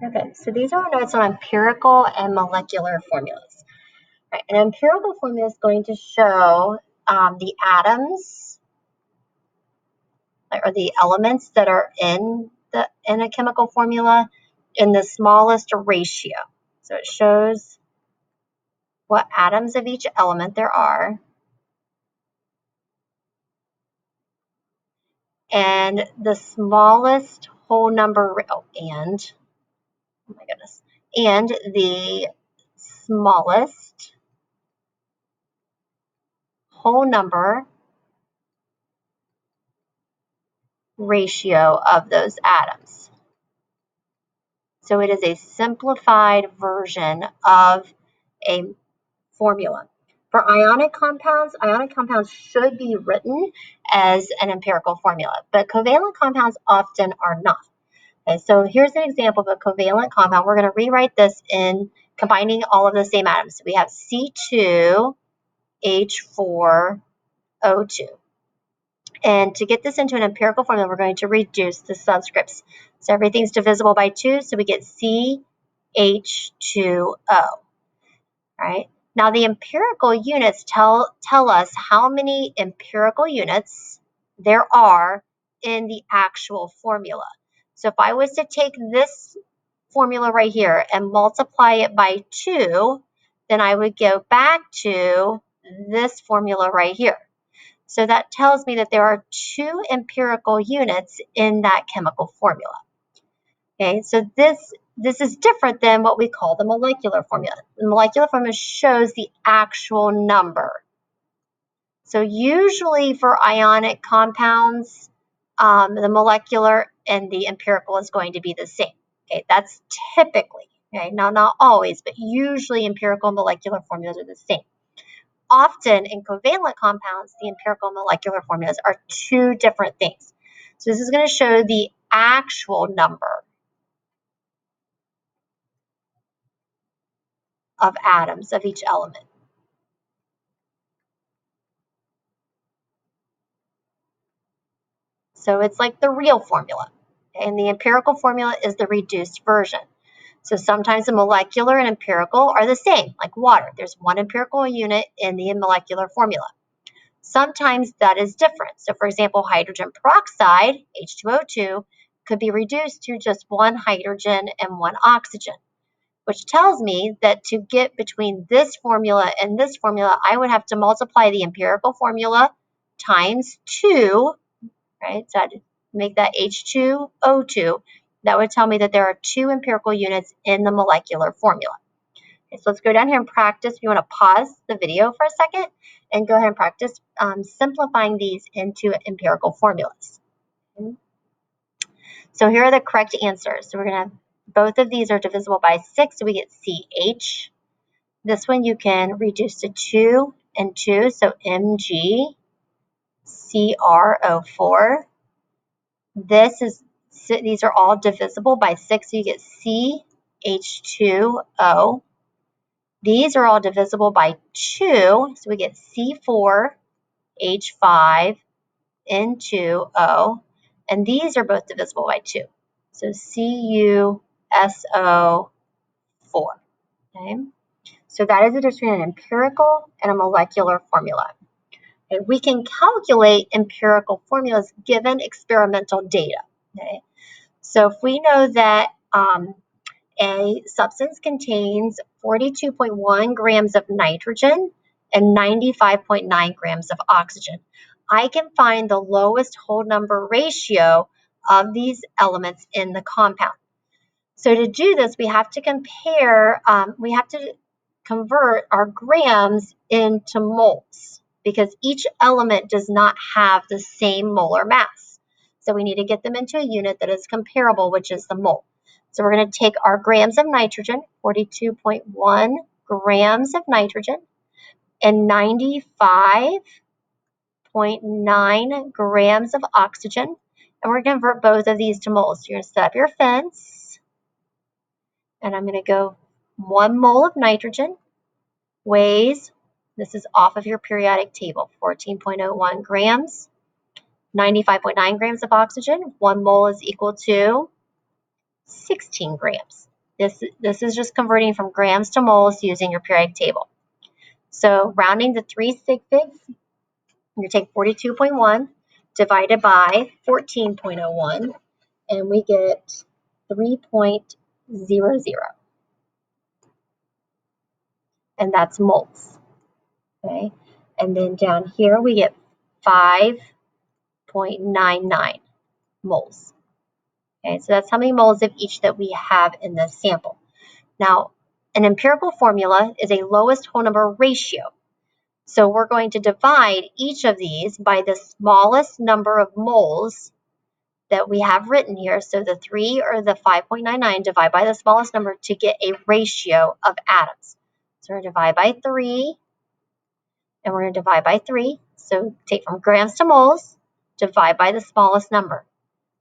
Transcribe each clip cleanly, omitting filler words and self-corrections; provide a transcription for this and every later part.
Okay, so these are our notes on empirical and molecular formulas. Right, an empirical formula is going to show the atoms or the elements that are in a chemical formula in the smallest ratio. So it shows what atoms of each element there are, and the smallest whole number. Oh my goodness, and the smallest whole number ratio of those atoms. So it is a simplified version of a formula. For ionic compounds should be written as an empirical formula, but covalent compounds often are not. Okay, so here's an example of a covalent compound. We're going to rewrite this in combining all of the same atoms. So we have C2H4O2. And to get this into an empirical formula, we're going to reduce the subscripts. So everything's divisible by 2, so we get CH2O. Right? Now the empirical units tell us how many empirical units there are in the actual formula. So if I was to take this formula right here and multiply it by 2, then I would go back to this formula right here. So that tells me that there are 2 empirical units in that chemical formula. Okay, so this is different than what we call the molecular formula. The molecular formula shows the actual number. So usually for ionic compounds, the molecular and the empirical is going to be the same. Okay, that's typically, okay, now not always, but usually empirical and molecular formulas are the same. Often in covalent compounds, the empirical and molecular formulas are 2 different things. So this is going to show the actual number of atoms of each element. So it's like the real formula. And the empirical formula is the reduced version. So sometimes the molecular and empirical are the same, like water. There's 1 empirical unit in the molecular formula. Sometimes that is different. So for example, hydrogen peroxide, H2O2, could be reduced to just 1 hydrogen and 1 oxygen, which tells me that to get between this formula and this formula, I would have to multiply the empirical formula times 2, right? So I'd make that H2O2. That would tell me that there are 2 empirical units in the molecular formula. Okay, so let's go down here and practice. If you want to pause the video for a second and go ahead and practice simplifying these into empirical formulas. Okay. So here are the correct answers. So we're going to, both of these are divisible by 6, so we get CH. This one you can reduce to 2 and 2, so MgCrO4. These are all divisible by 6, so you get CH2O. These are all divisible by 2, so we get C4H5N2O. And these are both divisible by 2, so CuSO4. Okay? So that is the difference between an empirical and a molecular formula. Okay? We can calculate empirical formulas given experimental data. Okay? So if we know that a substance contains 42.1 grams of nitrogen and 95.9 grams of oxygen, I can find the lowest whole number ratio of these elements in the compound. So to do this, we have to convert our grams into moles because each element does not have the same molar mass. So we need to get them into a unit that is comparable, which is the mole. So we're going to take our grams of nitrogen, 42.1 grams of nitrogen, and 95.9 grams of oxygen. And we're going to convert both of these to moles. So you're going to set up your fence, and I'm going to go 1 mole of nitrogen weighs, this is off of your periodic table, 14.01 grams. 95.9 grams of oxygen, 1 mole is equal to 16 grams. This is just converting from grams to moles using your periodic table. So rounding to 3 sig figs, you take 42.1 divided by 14.01, and we get 3.00. And that's moles. Okay, and then down here we get 5.99 moles. Okay, so that's how many moles of each that we have in this sample. Now, an empirical formula is a lowest whole number ratio. So we're going to divide each of these by the smallest number of moles that we have written here. So the 3 or the 5.99 divide by the smallest number to get a ratio of atoms. So we're going to divide by 3, and we're going to divide by 3. So take from grams to moles, divide by the smallest number.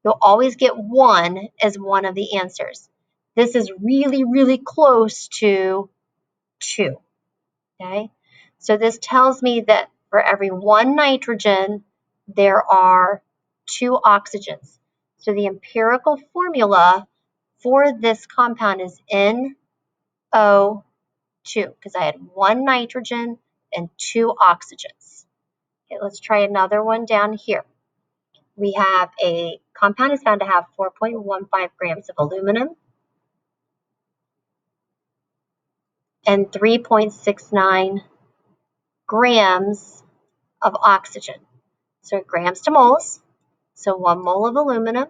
You'll always get 1 as one of the answers. This is really, really close to 2. Okay, so this tells me that for every 1 nitrogen, there are 2 oxygens. So the empirical formula for this compound is NO2 because I had 1 nitrogen and 2 oxygens. Okay, let's try another one down here. We have a compound is found to have 4.15 grams of aluminum and 3.69 grams of oxygen. So grams to moles. So 1 mole of aluminum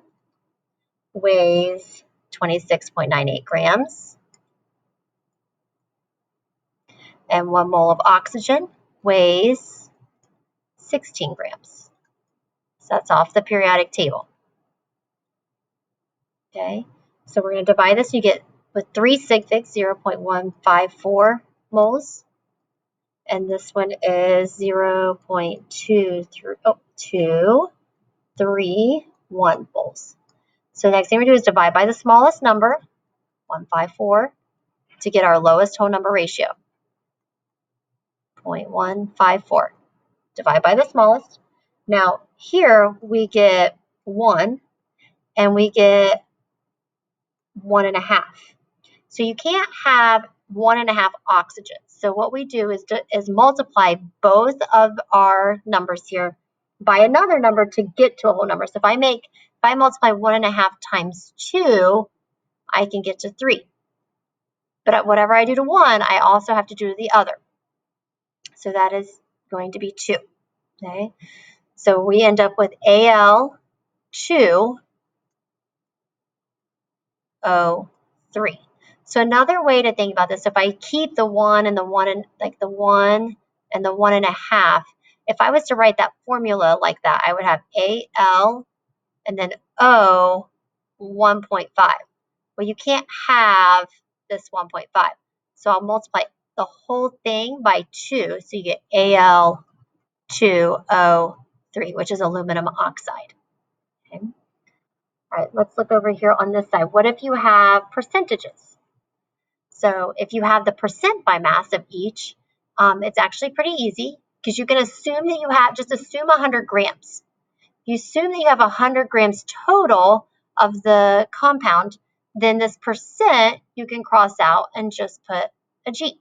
weighs 26.98 grams, and 1 mole of oxygen weighs 16 grams. So that's off the periodic table. Okay, so we're going to divide this. You get with 3 sig figs, 0.154 moles, and this one is 0.231 moles. So next thing we do is divide by the smallest number, 154, to get our lowest whole number ratio, 0.154. Divide by the smallest. Now here we get 1, and we get 1.5. So you can't have 1.5 oxygens. So what we do is multiply both of our numbers here by another number to get to a whole number. So if I multiply 1.5 times 2, I can get to 3. But whatever I do to one, I also have to do to the other. So that is going to be 2. Okay, so we end up with Al2O3. So another way to think about this, if I keep the 1 and the 1 and like the 1 and the 1.5, if I was to write that formula like that, I would have Al and then O 1.5. Well, you can't have this 1.5. So I'll multiply the whole thing by 2. So you get Al2O3, which is aluminum oxide. Okay. All right, let's look over here on this side. What if you have percentages? So if you have the percent by mass of each, it's actually pretty easy because you can assume that you have, just assume 100 grams. You assume that you have 100 grams total of the compound, then this percent you can cross out and just put a G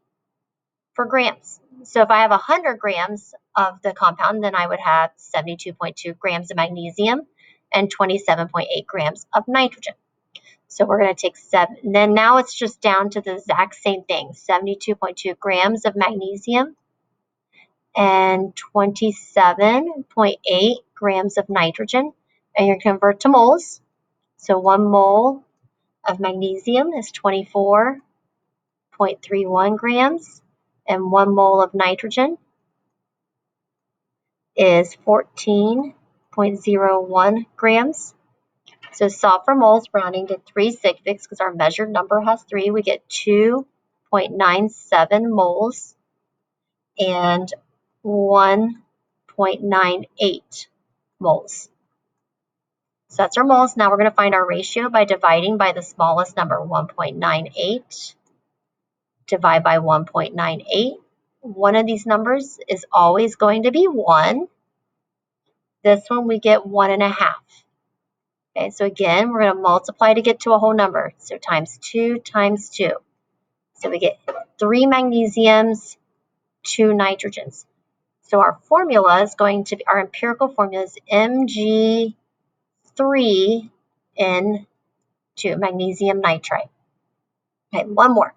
for grams. So if I have 100 grams of the compound, then I would have 72.2 grams of magnesium and 27.8 grams of nitrogen. So we're going to take 7, and then now it's just down to the exact same thing, 72.2 grams of magnesium and 27.8 grams of nitrogen, and you're going to convert to moles. So 1 mole of magnesium is 24.31 grams, and 1 mole of nitrogen is 14.01 grams. So solve for moles, rounding to 3 sig figs because our measured number has 3. We get 2.97 moles and 1.98 moles. So that's our moles. Now we're going to find our ratio by dividing by the smallest number, 1.98. Divide by 1.98. One of these numbers is always going to be 1. This one we get 1.5. Okay, so again, we're going to multiply to get to a whole number. So times 2 times 2. So we get 3 magnesiums, 2 nitrogens. So our formula is going to be, our empirical formula is Mg3N2, magnesium nitrate. Okay, one more.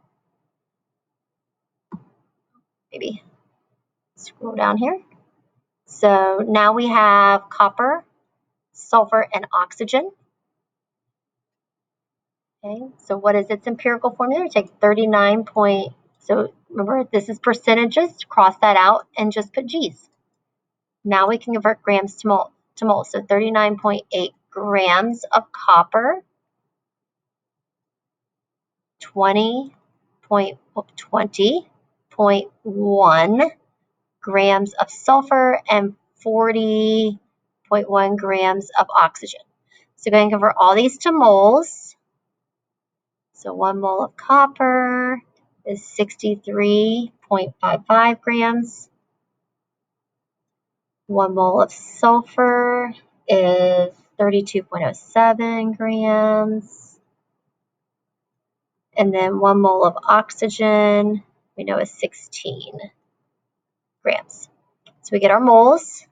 Maybe scroll down here. So now we have copper, sulfur, and oxygen. Okay, so what is its empirical formula? We take 39 point, so remember this is percentages, cross that out and just put G's. Now we can convert grams to moles. So 39.8 grams of copper, 20.1 grams of sulfur, and 40.1 grams of oxygen. So go ahead and convert all these to moles. So 1 mole of copper is 63.55 grams. 1 mole of sulfur is 32.07 grams. And then 1 mole of oxygen, we know is 16 grams. So we get our moles.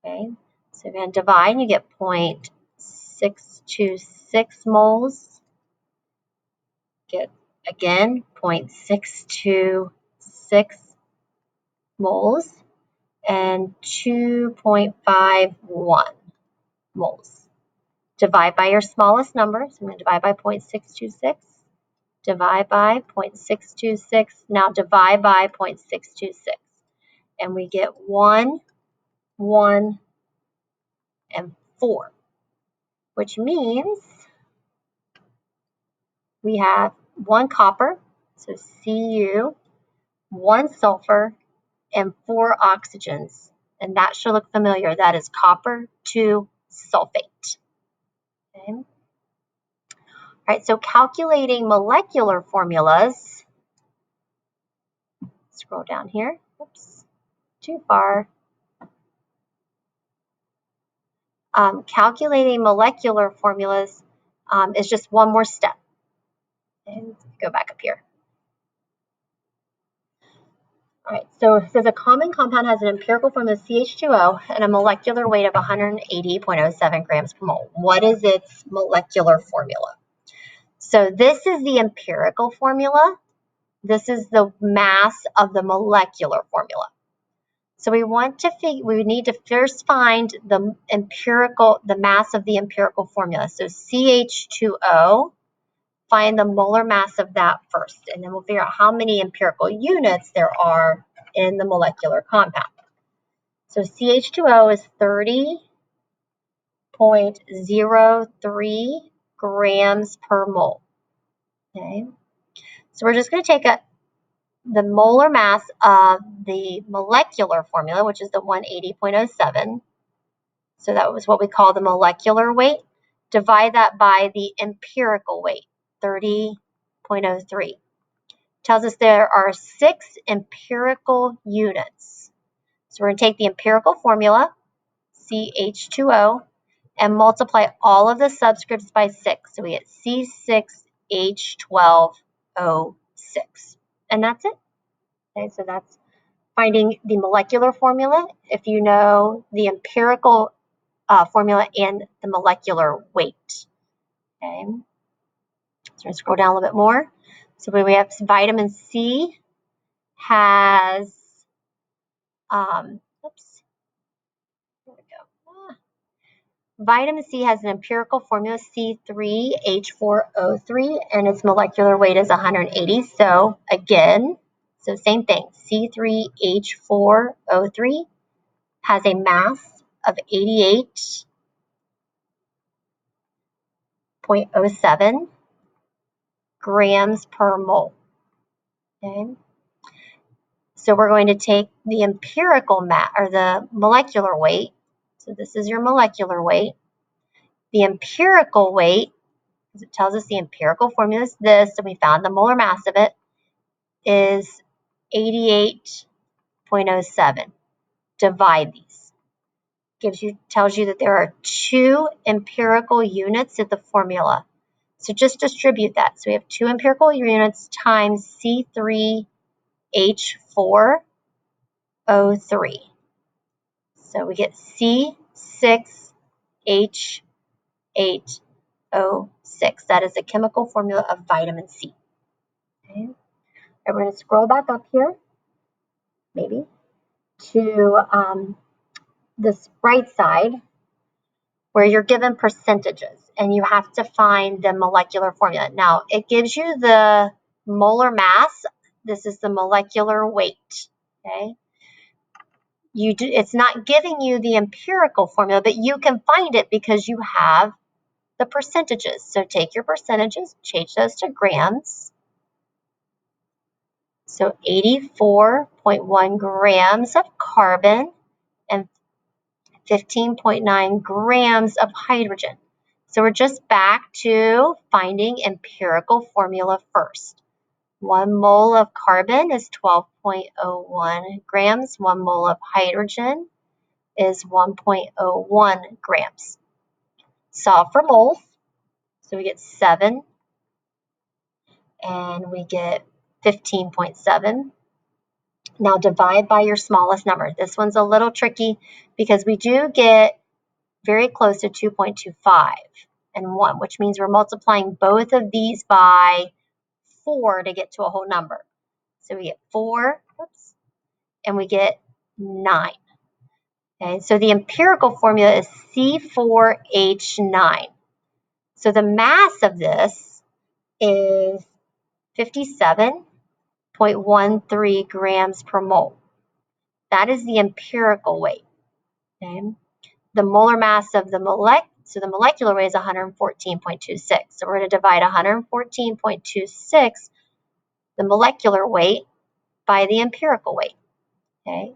Okay, so we're going to divide, and you get 0.626 moles. Get, again, 0.626 moles. And 2.51 moles. Divide by your smallest number. So I'm going to divide by 0.626. Divide by 0.626. Now divide by 0.626. And we get 1, 1, and 4. Which means we have 1 copper, so Cu, 1 sulfur, and 4 oxygens. And that should look familiar. That is copper 2 sulfate. Okay. All right, so calculating molecular formulas, scroll down here, oops, too far. Calculating molecular formulas is just one more step. And go back up here. All right, so it says a common compound has an empirical formula of CH2O and a molecular weight of 180.07 grams per mole. What is its molecular formula? So this is the empirical formula. This is the mass of the molecular formula. So we need to first find the mass of the empirical formula. So CH2O, find the molar mass of that first, and then we'll figure out how many empirical units there are in the molecular compound. So CH2O is 30.03 grams per mole. Okay, so we're just going to take the molar mass of the molecular formula, which is the 180.07. So that was what we call the molecular weight. Divide that by the empirical weight, 30.03. Tells us there are 6 empirical units. So we're going to take the empirical formula, CH2O, and multiply all of the subscripts by 6. So we get C6H12O6. And that's it. Okay, so that's finding the molecular formula if you know the empirical formula and the molecular weight. Okay, so we're going to scroll down a little bit more. So we have vitamin C has, oops, there we go. Vitamin C has an empirical formula C3H4O3 and its molecular weight is 180. So again, so same thing, C3H4O3 has a mass of 88.07 grams per mole. Okay. So we're going to take the empirical mass, or the molecular weight. So this is your molecular weight. The empirical weight, because it tells us the empirical formula is this, and we found the molar mass of it, is 88.07. Divide these. tells you that there are 2 empirical units in the formula. So just distribute that. So we have 2 empirical units times C3H4O3. So we get C6H8O6. That is the chemical formula of vitamin C. Okay. And we're going to scroll back up here, maybe, to this right side where you're given percentages and you have to find the molecular formula. Now, it gives you the molar mass. This is the molecular weight. Okay. It's not giving you the empirical formula, but you can find it because you have the percentages. So take your percentages, change those to grams. So 84.1 grams of carbon and 15.9 grams of hydrogen. So we're just back to finding empirical formula first. 1 mole of carbon is 12.01 grams. 1 mole of hydrogen is 1.01 grams. Solve for moles. So we get 7 and we get 15.7. Now divide by your smallest number. This one's a little tricky because we do get very close to 2.25 and 1, which means we're multiplying both of these by 4 to get to a whole number. So we get 4, and we get 9. Okay, so the empirical formula is C4H9. So the mass of this is 57.13 grams per mole. That is the empirical weight. Okay. The molar mass of the molecular weight is 114.26. So we're going to divide 114.26, the molecular weight, by the empirical weight. Okay.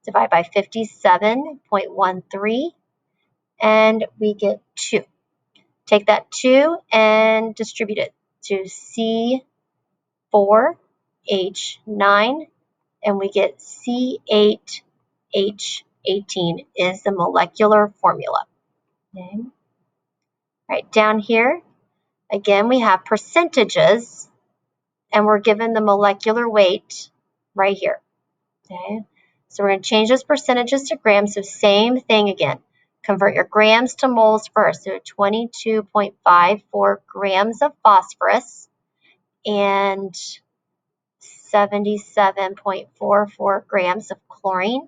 Divide by 57.13, and we get 2. Take that 2 and distribute it to C4H9, and we get C8H18 is the molecular formula. Okay. Right, down here, again, we have percentages, and we're given the molecular weight right here. Okay, so we're going to change those percentages to grams. So same thing again. Convert your grams to moles first. So 22.54 grams of phosphorus and 77.44 grams of chlorine.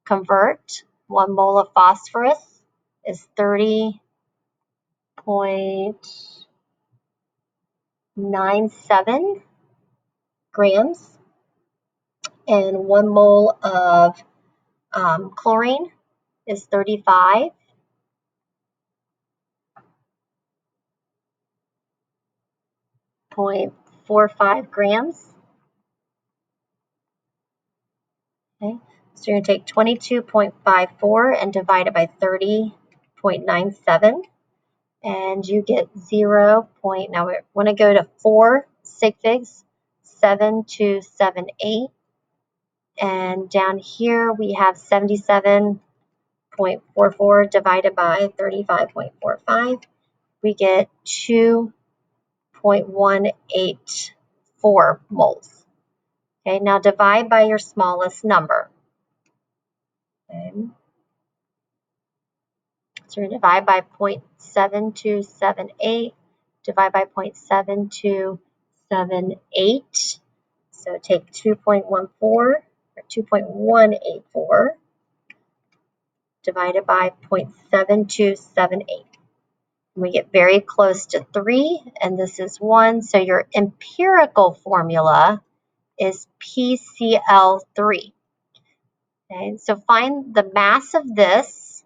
Convert. 1 mole of phosphorus is 30.97 grams, and 1 mole of chlorine is 35.45 grams. Okay, so you're going to take 22.54 and divide it by 30.97, and you get 0. Now we want to go to 4 sig figs, 7278, and down here we have 77.44 divided by 35.45. We get 2.184 moles. Okay, now divide by your smallest number. Okay. So we're going to divide by 0.7278, divide by 0.7278. So take 2.14 or 2.184 divided by 0.7278. We get very close to 3, and this is 1. So your empirical formula is PCl3. Okay, so find the mass of this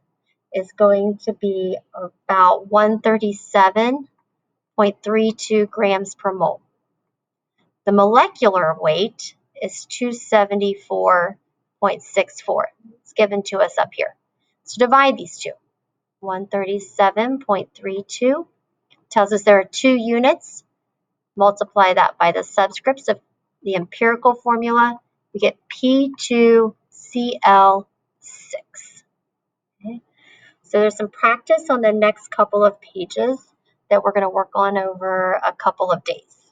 is going to be about 137.32 grams per mole. The molecular weight is 274.64. It's given to us up here. So divide these two. 137.32 tells us there are 2 units. Multiply that by the subscripts of the empirical formula. We get P2Cl6. So there's some practice on the next couple of pages that we're going to work on over a couple of days.